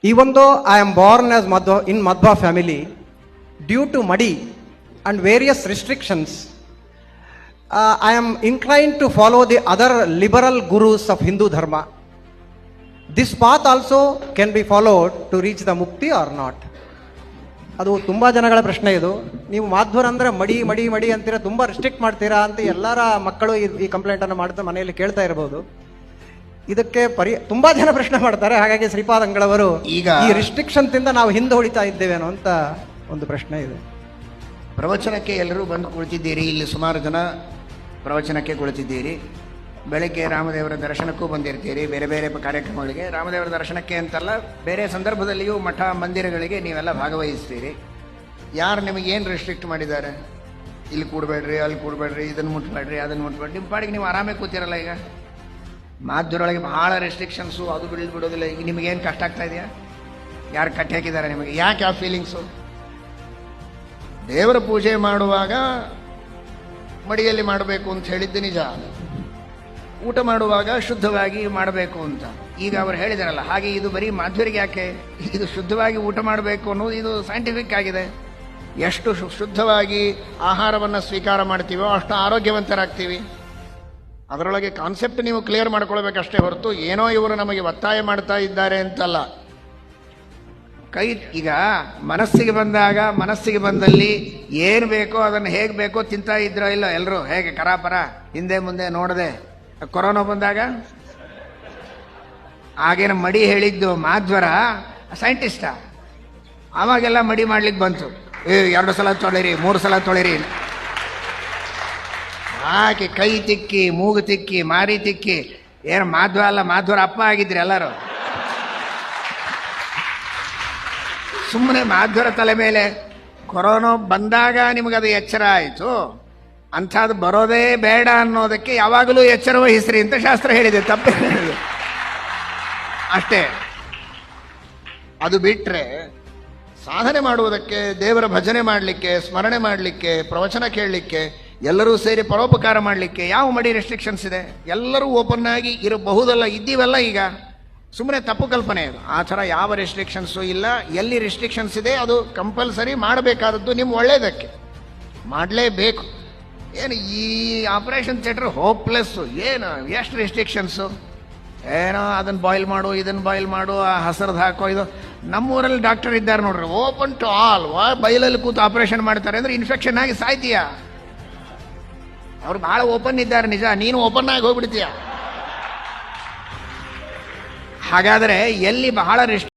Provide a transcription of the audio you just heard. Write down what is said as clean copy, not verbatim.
Even though I am born as in Madhva family, due to Madi and various restrictions, I am inclined to follow the other liberal gurus of Hindu Dharma. This path also can be followed to reach the mukti or not? ಅದು ತುಂಬ ಜನಗಳ ಪ್ರಶ್ನೆ ಇದು. ನೀವು ಮಾಧ್ವರ ಅಂದರೆ ಮಡಿ ಮಡಿ ಮಡಿ ಅಂತೀರಾ, ತುಂಬ ರಿಸ್ಟ್ರಿಕ್ಟ್ ಮಾಡ್ತೀರಾ ಅಂತ ಎಲ್ಲರ ಮಕ್ಕಳು ಈ ಕಂಪ್ಲೇಂಟನ್ನು ಮಾಡ್ತಾ ಮನೆಯಲ್ಲಿ ಕೇಳ್ತಾ ಇರಬಹುದು. ಇದಕ್ಕೆ ತುಂಬ ಜನ ಪ್ರಶ್ನೆ ಮಾಡ್ತಾರೆ. ಹಾಗಾಗಿ ಶ್ರೀಪಾದಂಗಳವರು ಈಗ ಈ ರಿಸ್ಟ್ರಿಕ್ಷನ್ ಇಂದ ನಾವು ಹಿಂದೆ ಹೊಡಿತಾ ಇದ್ದೇವೇನೋ ಅಂತ ಒಂದು ಪ್ರಶ್ನೆ ಇದೆ. ಪ್ರವಚನಕ್ಕೆ ಎಲ್ಲರೂ ಬಂದು ಕುಳಿತಿದ್ದೀರಿ. ಇಲ್ಲಿ ಸುಮಾರು ಜನ ಪ್ರವಚನಕ್ಕೆ ಕುಳಿತಿದ್ದೀರಿ. ಬೆಳಗ್ಗೆ ರಾಮದೇವರ ದರ್ಶನಕ್ಕೂ ಬಂದಿರ್ತೀರಿ, ಬೇರೆ ಬೇರೆ ಕಾರ್ಯಕ್ರಮಗಳಿಗೆ. ರಾಮದೇವರ ದರ್ಶನಕ್ಕೆ ಅಂತಲ್ಲ, ಬೇರೆ ಸಂದರ್ಭದಲ್ಲಿಯೂ ಮಠ ಮಂದಿರಗಳಿಗೆ ನೀವೆಲ್ಲ ಭಾಗವಹಿಸ್ತೀರಿ. ಯಾರು ನಿಮಗೇನು ರೆಸ್ಟ್ರಿಕ್ಟ್ ಮಾಡಿದ್ದಾರೆ? ಇಲ್ಲಿ ಕೂಡಬೇಡ್ರಿ, ಅಲ್ಲಿ ಕೂಡಬೇಡ್ರಿ, ಇದನ್ನು ಮುಟ್ಬೇಡ್ರಿ, ಅದನ್ನು ಮುಟ್ಬೇಡ್ರಿ, ನಿಮ್ಮ ಪಾಡಿಗೆ ನೀವು ಆರಾಮೇ ಕೂತಿರಲ್ಲ. ಈಗ ಮಾಧ್ಯಮದೊಳಗೆ ಬಹಳ ರೆಸ್ಟ್ರಿಕ್ಷನ್ಸು, ಅದು ಬಿಡೋದಿಲ್ಲ. ಈಗ ನಿಮಗೇನು ಕಷ್ಟ ಆಗ್ತಾ ಇದೆಯಾ? ಯಾರು ಕಟ್ಟಿ ಹಾಕಿದ್ದಾರೆ ನಿಮಗೆ? ಯಾಕೆ ಆ ಫೀಲಿಂಗ್ಸು? ದೇವರ ಪೂಜೆ ಮಾಡುವಾಗ ಮಡಿಯಲ್ಲಿ ಮಾಡಬೇಕು ಅಂತ ಹೇಳಿದ್ದು ನಿಜ. ಊಟ ಮಾಡುವಾಗ ಶುದ್ಧವಾಗಿ ಮಾಡಬೇಕು ಅಂತ ಈಗ ಅವರು ಹೇಳಿದಾರಲ್ಲ. ಹಾಗೆ ಇದು ಬರೀ ಮಾಧ್ವರಿಗೆ ಯಾಕೆ? ಇದು ಶುದ್ಧವಾಗಿ ಊಟ ಮಾಡಬೇಕು ಅನ್ನೋದು ಇದು ಸೈಂಟಿಫಿಕ್ ಆಗಿದೆ. ಎಷ್ಟು ಶುದ್ಧವಾಗಿ ಆಹಾರವನ್ನು ಸ್ವೀಕಾರ ಮಾಡ್ತೀವೋ ಅಷ್ಟು ಆರೋಗ್ಯವಂತರಾಗ್ತೀವಿ. ಅದರೊಳಗೆ ಕಾನ್ಸೆಪ್ಟ್ ನೀವು ಕ್ಲಿಯರ್ ಮಾಡ್ಕೊಳ್ಬೇಕಷ್ಟೇ ಹೊರತು ಏನೋ ಇವರು ನಮಗೆ ಒತ್ತಾಯ ಮಾಡ್ತಾ ಇದ್ದಾರೆ ಅಂತಲ್ಲ. ಈಗ ಮನಸ್ಸಿಗೆ ಬಂದಾಗ, ಮನಸ್ಸಿಗೆ ಬಂದಲ್ಲಿ ಏನು ಬೇಕೋ ಅದನ್ನು ಹೇಗೆ ಬೇಕೋ ತಿಂತಾ ಇದ್ರೋ ಇಲ್ಲ ಎಲ್ಲರೂ? ಹೇಗೆ ಕರಾಪರ ಹಿಂದೆ ಮುಂದೆ ನೋಡದೆ. ಕೊರೋನಾ ಬಂದಾಗ ಆಗೇನು ಮಡಿ ಹೇಳಿದ್ದು ಮಾಧ್ವರ ಸೈಂಟಿಸ್ಟ, ಆವಾಗೆಲ್ಲ ಮಡಿ ಮಾಡ್ಲಿಕ್ಕೆ ಬಂತು. 2 ಸಲ ತೊಳಿರಿ, 3 ಸಲ ತೊಳಿರಿ ಹಾಕಿ ಕೈ ತಿಕ್ಕಿ, ಮೂಗು ತಿಕ್ಕಿ, ಮಾರಿ ತಿಕ್ಕಿ. ಏನು ಮಾಧ್ವ ಅಲ್ಲ, ಮಾಧ್ವರ ಅಪ್ಪ ಆಗಿದ್ರಿ ಎಲ್ಲರೂ. ಸುಮ್ಮನೆ ಮಾಧ್ವರ ತಲೆ ಮೇಲೆ ಕೊರೋನಾ ಬಂದಾಗ ನಿಮಗದು ಎಚ್ಚರ ಆಯಿತು. ಅಂಥದ್ದು ಬರೋದೇ ಬೇಡ ಅನ್ನೋದಕ್ಕೆ ಯಾವಾಗಲೂ ಎಚ್ಚರ ವಹಿಸ್ರಿ ಅಂತ ಶಾಸ್ತ್ರ ಹೇಳಿದೆ. ತಪ್ಪೇ ಅಷ್ಟೇ. ಅದು ಬಿಟ್ಟರೆ ಸಾಧನೆ ಮಾಡುವುದಕ್ಕೆ, ದೇವರ ಭಜನೆ ಮಾಡಲಿಕ್ಕೆ, ಸ್ಮರಣೆ ಮಾಡಲಿಕ್ಕೆ, ಪ್ರವಚನ ಕೇಳಲಿಕ್ಕೆ, ಎಲ್ಲರೂ ಸೇರಿ ಪರೋಪಕಾರ ಮಾಡಲಿಕ್ಕೆ ಯಾವ ಮಡಿ ರೆಸ್ಟ್ರಿಕ್ಷನ್ಸ್ ಇದೆ? ಎಲ್ಲರೂ ಓಪನ್ ಆಗಿ ಇರಬಹುದಲ್ಲ, ಇದ್ದೀವಲ್ಲ. ಈಗ ಸುಮ್ಮನೆ ತಪ್ಪು ಕಲ್ಪನೆ ಅದು. ಆ ಥರ ಯಾವ ರೆಸ್ಟ್ರಿಕ್ಷನ್ಸು ಇಲ್ಲ. ಎಲ್ಲಿ ರೆಸ್ಟ್ರಿಕ್ಷನ್ಸ್ ಇದೆ ಅದು ಕಂಪಲ್ಸರಿ ಮಾಡಬೇಕಾದದ್ದು ನಿಮ್ಮ ಒಳ್ಳೆಯದಕ್ಕೆ ಮಾಡಲೇಬೇಕು. ಏನು ಈ ಆಪರೇಷನ್ ಥಿಯೇಟರ್ ಹೋಪ್ಲೆಸ್ಸು, ಏನು ಎಷ್ಟು ರೆಸ್ಟ್ರಿಕ್ಷನ್ಸು? ಏನೋ ಅದನ್ನು ಬಾಯ್ಲ್ ಮಾಡು, ಇದನ್ನು ಬಾಯ್ಲ್ ಮಾಡು, ಆ ಹಸರದು ಹಾಕೋ. ಇದು ನಮ್ಮೂರಲ್ಲಿ ಡಾಕ್ಟರ್ ಇದ್ದಾರೆ ನೋಡ್ರಿ, ಓಪನ್ ಟು ಆಲ್. ಬೈಲಲ್ಲಿ ಕೂತು ಆಪರೇಷನ್ ಮಾಡ್ತಾರೆ ಅಂದರೆ ಇನ್ಫೆಕ್ಷನ್ ಆಗಿ ಸಾಯ್ತೀಯ. ಅವ್ರು ಭಾಳ ಓಪನ್ ಇದ್ದಾರೆ ನಿಜ, ನೀನು ಓಪನ್ ಆಗಿ ಹೋಗ್ಬಿಡ್ತೀಯ. ಹಾಗಾದರೆ ಎಲ್ಲಿ ಬಹಳ